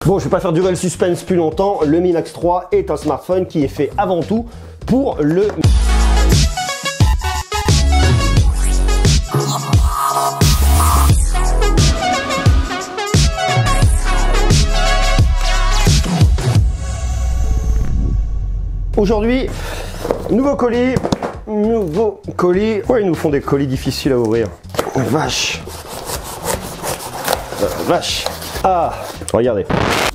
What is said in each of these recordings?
Bon, je vais pas faire durer le suspense plus longtemps. Le Mi Max 3 est un smartphone qui est fait avant tout pour le... Aujourd'hui, nouveau colis. Pourquoi ils nous font des colis difficiles à ouvrir? Vache. Vache. Ah, regardez.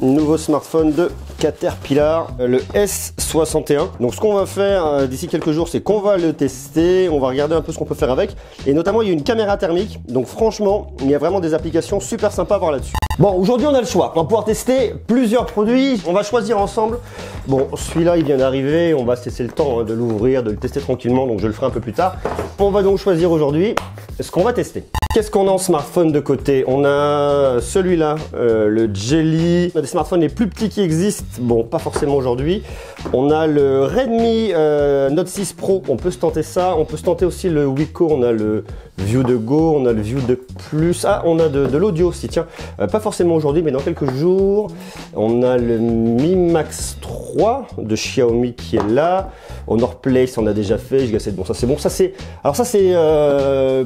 Nouveau smartphone de Caterpillar, le S61. Donc ce qu'on va faire d'ici quelques jours, c'est qu'on va le tester, on va regarder un peu ce qu'on peut faire avec. Et notamment, il y a une caméra thermique. Donc franchement, il y a vraiment des applications super sympas à voir là-dessus. Bon, aujourd'hui, on a le choix. On va pouvoir tester plusieurs produits. On va choisir ensemble. Bon, celui-là, il vient d'arriver. On va se laisser le temps de l'ouvrir, de le tester tranquillement. Donc je le ferai un peu plus tard. On va donc choisir aujourd'hui ce qu'on va tester. Qu'est-ce qu'on a en smartphone de côté? On a celui-là, le Jelly. On a des smartphones les plus petits qui existent. Bon, pas forcément aujourd'hui. On a le Redmi Note 6 Pro. On peut se tenter ça. On peut se tenter aussi le Wiko. On a le View de Go. On a le View de Plus. Ah, on a de l'audio aussi. Tiens, pas forcément aujourd'hui, mais dans quelques jours. On a le Mi Max 3 de Xiaomi qui est là. Honor Place, on a déjà fait. Bon, ça c'est bon. Alors ça c'est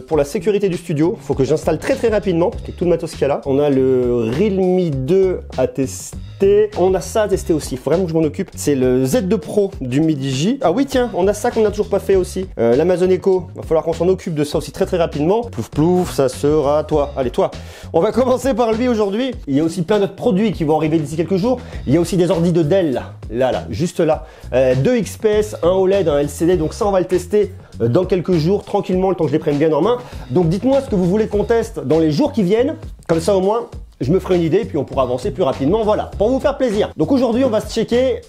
pour la sécurité du studio. Il faut que j'installe très rapidement parce qu'il y a tout le matos qu'il y a là. On a le Realme 2 à tester. On a ça à tester aussi. Il faut vraiment que je m'en occupe. C'est le Z2 Pro du Midi J. Ah oui, tiens, on a ça qu'on n'a toujours pas fait aussi. L'Amazon Echo. Il va falloir qu'on s'en occupe de ça aussi très rapidement. Plouf plouf, ça sera toi. Allez, toi. On va commencer par lui aujourd'hui. Il y a aussi plein d'autres produits qui vont arriver d'ici quelques jours. Il y a aussi des ordis de Dell là, juste là. 2 XPS, un OLED, un LCD. Donc ça, on va le tester dans quelques jours, tranquillement, le temps que je les prenne bien en main. Donc dites-moi ce que vous voulez qu'on teste dans les jours qui viennent. Comme ça, au moins, je me ferai une idée et puis on pourra avancer plus rapidement. Voilà, pour vous faire plaisir. Donc aujourd'hui, on va se checker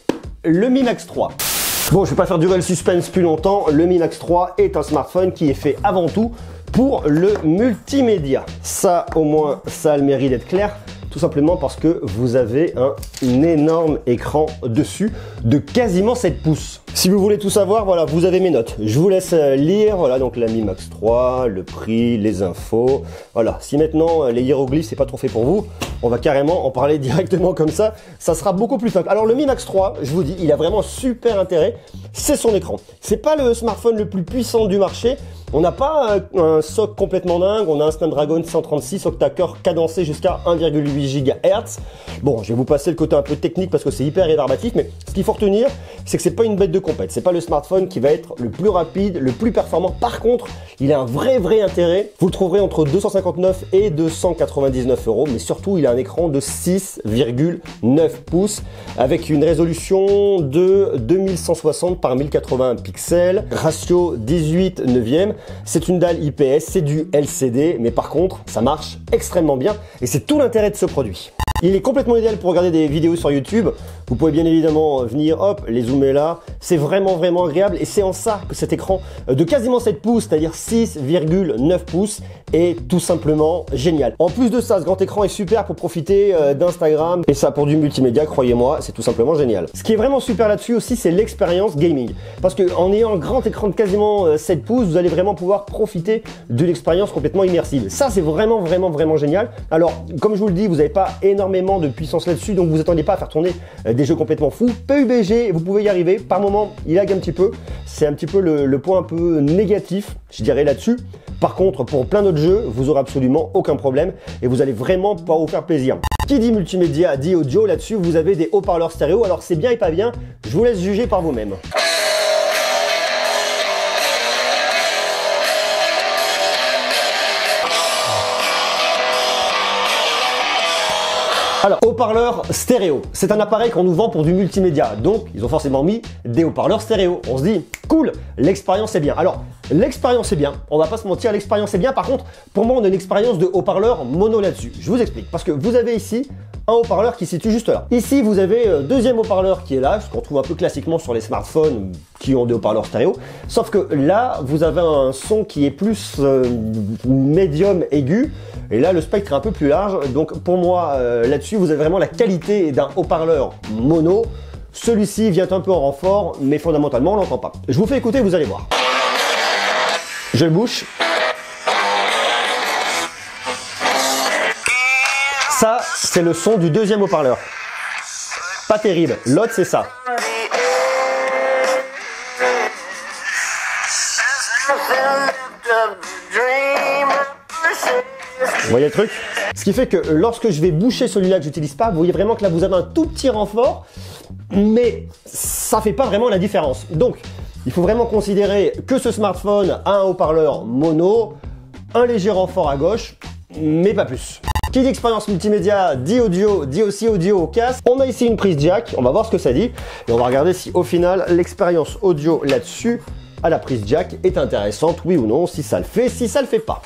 le Mi Max 3. Bon, je vais pas faire durer le suspense plus longtemps. Le Mi Max 3 est un smartphone qui est fait avant tout pour le multimédia. Ça, au moins, ça a le mérite d'être clair. Tout simplement parce que vous avez un énorme écran dessus de quasiment 7 pouces. Si vous voulez tout savoir, voilà, vous avez mes notes. Je vous laisse lire, voilà, donc la Mi Max 3, le prix, les infos. Voilà, si maintenant les hiéroglyphes c'est pas trop fait pour vous, on va carrément en parler directement comme ça sera beaucoup plus simple. Alors le Mi Max 3, je vous dis, il a vraiment super intérêt, c'est son écran. C'est pas le smartphone le plus puissant du marché. On n'a pas un SoC complètement dingue, on a un Snapdragon 136 octa-core cadencé jusqu'à 1,8 GHz. Bon, je vais vous passer le côté un peu technique parce que c'est hyper rébarbatif, mais ce qu'il faut retenir, c'est que c'est pas une bête de compète. C'est pas le smartphone qui va être le plus rapide, le plus performant. Par contre, il a un vrai intérêt. Vous le trouverez entre 259 et 299 €, mais surtout, il a un écran de 6,9 pouces avec une résolution de 2160 par 1080 pixels, ratio 18/9. C'est une dalle IPS, c'est du LCD, mais par contre, ça marche extrêmement bien et c'est tout l'intérêt de ce produit. Il est complètement idéal pour regarder des vidéos sur YouTube. Vous pouvez bien évidemment venir, hop, les zoomer là. C'est vraiment agréable et c'est en ça que cet écran de quasiment 7 pouces, c'est-à-dire 6,9 pouces, est tout simplement génial. En plus de ça, ce grand écran est super pour profiter d'Instagram et ça pour du multimédia, croyez-moi, c'est tout simplement génial. Ce qui est vraiment super là-dessus aussi, c'est l'expérience gaming. Parce qu'en ayant un grand écran de quasiment 7 pouces, vous allez vraiment pouvoir profiter de l'expérience complètement immersive. Ça, c'est vraiment génial. Alors, comme je vous le dis, vous n'avez pas énormément de puissance là-dessus, donc vous attendez pas à faire tourner des jeux complètement fous. PUBG, vous pouvez y arriver. Par moment, il lag un petit peu. C'est un petit peu le point un peu négatif, je dirais, là-dessus. Par contre, pour plein d'autres jeux, vous aurez absolument aucun problème et vous allez vraiment pouvoir vous faire plaisir. Qui dit multimédia dit audio. Là-dessus, vous avez des haut-parleurs stéréo. Alors, c'est bien et pas bien. Je vous laisse juger par vous-même. Alors, haut-parleur stéréo, c'est un appareil qu'on nous vend pour du multimédia, donc ils ont forcément mis des haut-parleurs stéréo. On se dit, cool, l'expérience est bien. Alors, l'expérience est bien, on va pas se mentir, l'expérience est bien. Par contre, pour moi, on a une expérience de haut-parleur mono là-dessus. Je vous explique, parce que vous avez ici un haut-parleur qui se situe juste là. Ici, vous avez deuxième haut-parleur qui est là, ce qu'on trouve un peu classiquement sur les smartphones qui ont des haut-parleurs stéréo. Sauf que là, vous avez un son qui est plus médium aigu. Et là, le spectre est un peu plus large. Donc, pour moi, là-dessus, vous avez vraiment la qualité d'un haut-parleur mono. Celui-ci vient un peu en renfort, mais fondamentalement, on l'entend pas. Je vous fais écouter, vous allez voir. Je le bouche. Ça, c'est le son du deuxième haut-parleur. pas terrible. L'autre, c'est ça. Vous voyez le truc? Ce qui fait que lorsque je vais boucher celui-là que j'utilise pas, vous voyez vraiment que là vous avez un tout petit renfort, mais ça fait pas vraiment la différence. Donc il faut vraiment considérer que ce smartphone a un haut-parleur mono, un léger renfort à gauche, mais pas plus. Qui dit expérience multimédia, dit audio, dit aussi audio au casque. On a ici une prise jack, on va voir ce que ça dit, et on va regarder si au final l'expérience audio là-dessus, à la prise jack, est intéressante, oui ou non, si ça le fait, si ça le fait pas.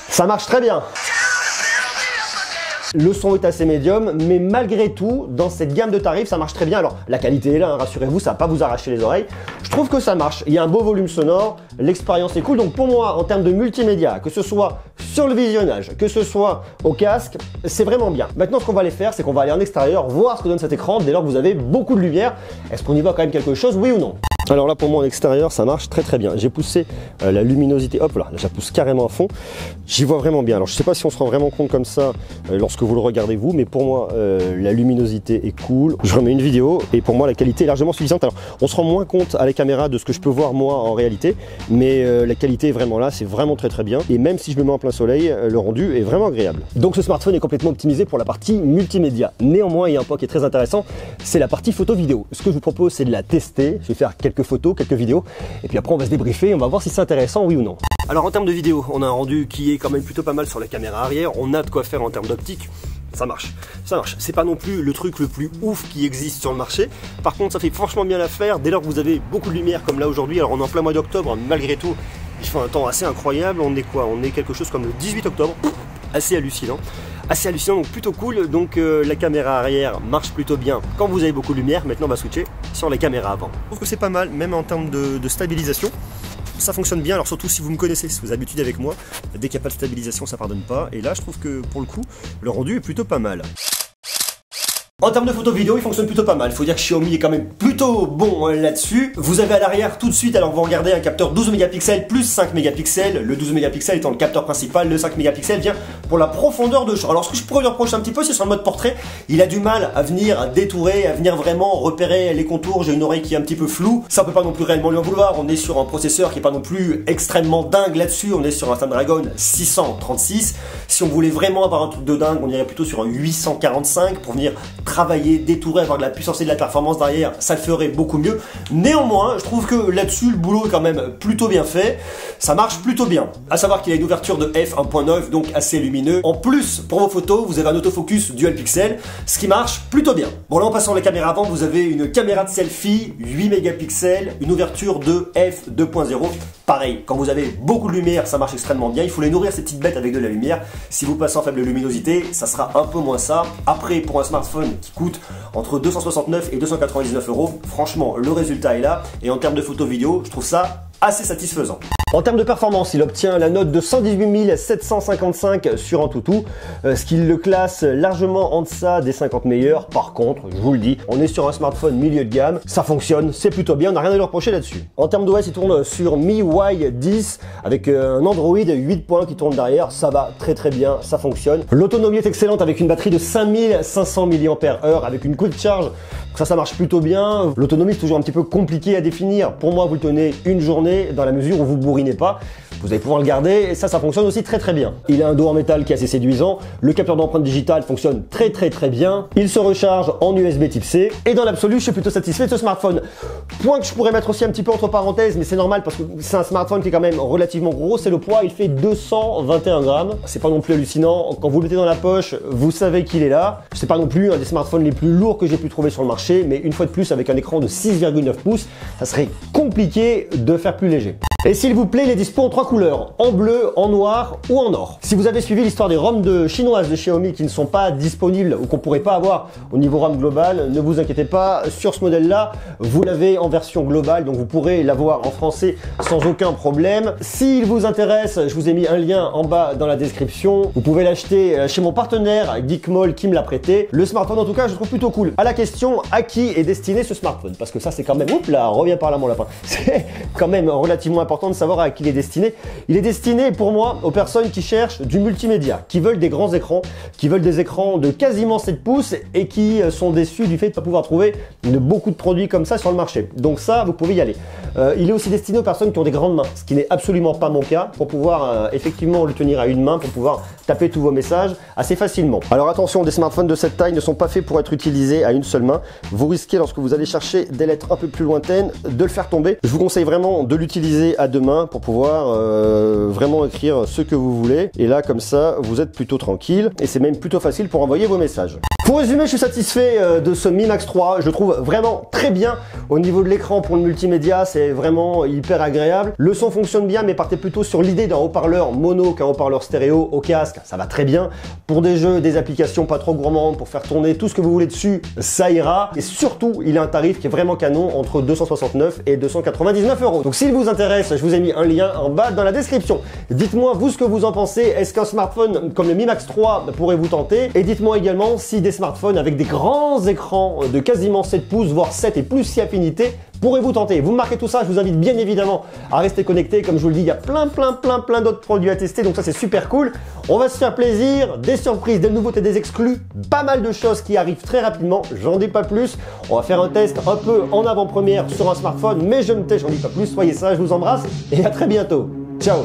Ça marche très bien. Le son est assez médium, mais malgré tout, dans cette gamme de tarifs, ça marche très bien. Alors, la qualité est là, hein, rassurez-vous, ça va pas vous arracher les oreilles. Je trouve que ça marche. Il y a un beau volume sonore, l'expérience est cool. Donc pour moi, en termes de multimédia, que ce soit sur le visionnage, que ce soit au casque, c'est vraiment bien. Maintenant, ce qu'on va aller faire, c'est qu'on va aller en extérieur, voir ce que donne cet écran dès lors que vous avez beaucoup de lumière. Est-ce qu'on y voit quand même quelque chose, oui ou non? Alors là, pour moi, en extérieur, ça marche très très bien. J'ai poussé la luminosité, hop là, je la pousse carrément à fond. J'y vois vraiment bien. Alors je sais pas si on se rend vraiment compte comme ça lorsque vous le regardez vous, mais pour moi, la luminosité est cool. Je remets une vidéo et pour moi, la qualité est largement suffisante. Alors on se rend moins compte à la caméra de ce que je peux voir moi en réalité, mais la qualité est vraiment là, c'est vraiment très très bien. Et même si je me mets en plein soleil, le rendu est vraiment agréable. Donc ce smartphone est complètement optimisé pour la partie multimédia. Néanmoins, il y a un point qui est très intéressant, c'est la partie photo-vidéo. Ce que je vous propose, c'est de la tester. Je vais faire quelques photos, quelques vidéos, et puis après on va se débriefer, on va voir si c'est intéressant, oui ou non. Alors en termes de vidéo, on a un rendu qui est quand même plutôt pas mal sur la caméra arrière, on a de quoi faire en termes d'optique. Ça marche, ça marche. C'est pas non plus le truc le plus ouf qui existe sur le marché. Par contre, ça fait franchement bien l'affaire dès lors que vous avez beaucoup de lumière comme là aujourd'hui. Alors on est en plein mois d'octobre, malgré tout, il fait un temps assez incroyable. On est quoi? On est quelque chose comme le 18 octobre. Assez hallucinant. Assez hallucinant, donc plutôt cool. Donc la caméra arrière marche plutôt bien quand vous avez beaucoup de lumière. Maintenant on va switcher sur la caméra avant. Je trouve que c'est pas mal, même en termes de stabilisation. Ça fonctionne bien, alors surtout si vous me connaissez, si vous avez l'habitude avec moi, dès qu'il n'y a pas de stabilisation ça pardonne pas. Et là je trouve que pour le coup, le rendu est plutôt pas mal. En termes de photo vidéo, il fonctionne plutôt pas mal. Il faut dire que Xiaomi est quand même plutôt bon là-dessus. Vous avez à l'arrière tout de suite, alors vous regardez un capteur 12 mégapixels plus 5 mégapixels. Le 12 mégapixels étant le capteur principal, le 5 mégapixels vient pour la profondeur de champ. Alors ce que je pourrais lui reprocher un petit peu, c'est sur le mode portrait. Il a du mal à venir détourer, à venir vraiment repérer les contours. J'ai une oreille qui est un petit peu floue. Ça on peut pas non plus réellement lui en vouloir. On est sur un processeur qui est pas non plus extrêmement dingue là-dessus. On est sur un Snapdragon 636. Si on voulait vraiment avoir un truc de dingue, on irait plutôt sur un 845 pour venir travailler, détourer, avoir de la puissance et de la performance derrière, ça le ferait beaucoup mieux. Néanmoins, je trouve que là-dessus, le boulot est quand même plutôt bien fait. Ça marche plutôt bien. À savoir qu'il a une ouverture de f1.9, donc assez lumineux. En plus, pour vos photos, vous avez un autofocus dual pixel, ce qui marche plutôt bien. Bon, là, en passant les caméras avant, vous avez une caméra de selfie, 8 mégapixels, une ouverture de f2.0. Pareil, quand vous avez beaucoup de lumière, ça marche extrêmement bien. Il faut les nourrir, ces petites bêtes, avec de la lumière. Si vous passez en faible luminosité, ça sera un peu moins ça. Après, pour un smartphone qui coûte entre 269 et 299 €, franchement, le résultat est là. Et en termes de photo vidéo, je trouve ça assez satisfaisant. En termes de performance, il obtient la note de 118 755 sur Antutu, ce qui le classe largement en deçà des 50 meilleurs. Par contre, je vous le dis, on est sur un smartphone milieu de gamme, ça fonctionne, c'est plutôt bien, on n'a rien à lui reprocher là-dessus. En termes d'OS, il tourne sur MIUI 10 avec un Android 8 points qui tourne derrière, ça va très très bien, ça fonctionne. L'autonomie est excellente avec une batterie de 5500 mAh avec une quick charge. Ça marche plutôt bien. L'autonomie, c'est toujours un petit peu compliqué à définir. Pour moi, vous le tenez une journée dans la mesure où vous bourrinez pas. Vous allez pouvoir le garder et ça fonctionne aussi très très bien. Il a un dos en métal qui est assez séduisant. Le capteur d'empreinte digitale fonctionne très très bien. Il se recharge en USB type C. Et dans l'absolu, je suis plutôt satisfait de ce smartphone. Point que je pourrais mettre aussi un petit peu entre parenthèses, mais c'est normal parce que c'est un smartphone qui est quand même relativement gros. C'est le poids, il fait 221 grammes. C'est pas non plus hallucinant. Quand vous le mettez dans la poche, vous savez qu'il est là. C'est pas non plus un des smartphones les plus lourds que j'ai pu trouver sur le marché, mais une fois de plus, avec un écran de 6,9 pouces, ça serait compliqué de faire plus léger. Et s'il vous plaît, il est dispo en 3 couleurs, en bleu, en noir ou en or. Si vous avez suivi l'histoire des ROM chinoises de Xiaomi qui ne sont pas disponibles ou qu'on pourrait pas avoir au niveau ROM global, ne vous inquiétez pas, sur ce modèle-là, vous l'avez en version globale, donc vous pourrez l'avoir en français sans aucun problème. S'il vous intéresse, je vous ai mis un lien en bas dans la description. Vous pouvez l'acheter chez mon partenaire Geekmall qui me l'a prêté. Le smartphone, en tout cas, je trouve plutôt cool. À la question, à qui est destiné ce smartphone? Parce que ça, c'est quand même... Oups là, reviens par là mon lapin. C'est quand même relativement important important de savoir à qui il est destiné. Il est destiné pour moi aux personnes qui cherchent du multimédia, qui veulent des grands écrans, qui veulent des écrans de quasiment 7 pouces et qui sont déçus du fait de ne pas pouvoir trouver beaucoup de produits comme ça sur le marché. Donc ça, vous pouvez y aller. Il est aussi destiné aux personnes qui ont des grandes mains, ce qui n'est absolument pas mon cas, pour pouvoir effectivement le tenir à une main, pour pouvoir taper tous vos messages assez facilement. Alors attention, des smartphones de cette taille ne sont pas faits pour être utilisés à une seule main. Vous risquez, lorsque vous allez chercher des lettres un peu plus lointaines, de le faire tomber. Je vous conseille vraiment de l'utiliser à deux mains pour pouvoir vraiment écrire ce que vous voulez. Et là, comme ça, vous êtes plutôt tranquille et c'est même plutôt facile pour envoyer vos messages. Pour résumer, je suis satisfait de ce Mi Max 3. Je le trouve vraiment très bien au niveau de l'écran pour le multimédia. C'est vraiment hyper agréable. Le son fonctionne bien, mais partez plutôt sur l'idée d'un haut-parleur mono qu'un haut-parleur stéréo au casque. Ça va très bien. Pour des jeux, des applications pas trop gourmandes, pour faire tourner tout ce que vous voulez dessus, ça ira. Et surtout, il a un tarif qui est vraiment canon entre 269 et 299 €. Donc s'il vous intéresse, je vous ai mis un lien en bas dans la description. Dites-moi vous ce que vous en pensez. Est-ce qu'un smartphone comme le Mi Max 3 pourrait vous tenter? Et dites-moi également si des smartphones avec des grands écrans de quasiment 7 pouces, voire 7 et plus si affinité, pourrez vous tenter. Vous me marquez tout ça, je vous invite bien évidemment à rester connecté. Comme je vous le dis, il y a plein d'autres produits à tester, donc ça c'est super cool. On va se faire plaisir, des surprises, des nouveautés, des exclus, pas mal de choses qui arrivent très rapidement, j'en dis pas plus. On va faire un test un peu en avant-première sur un smartphone, mais je ne t'ai, j'en dis pas plus. Soyez sages, je vous embrasse et à très bientôt. Ciao.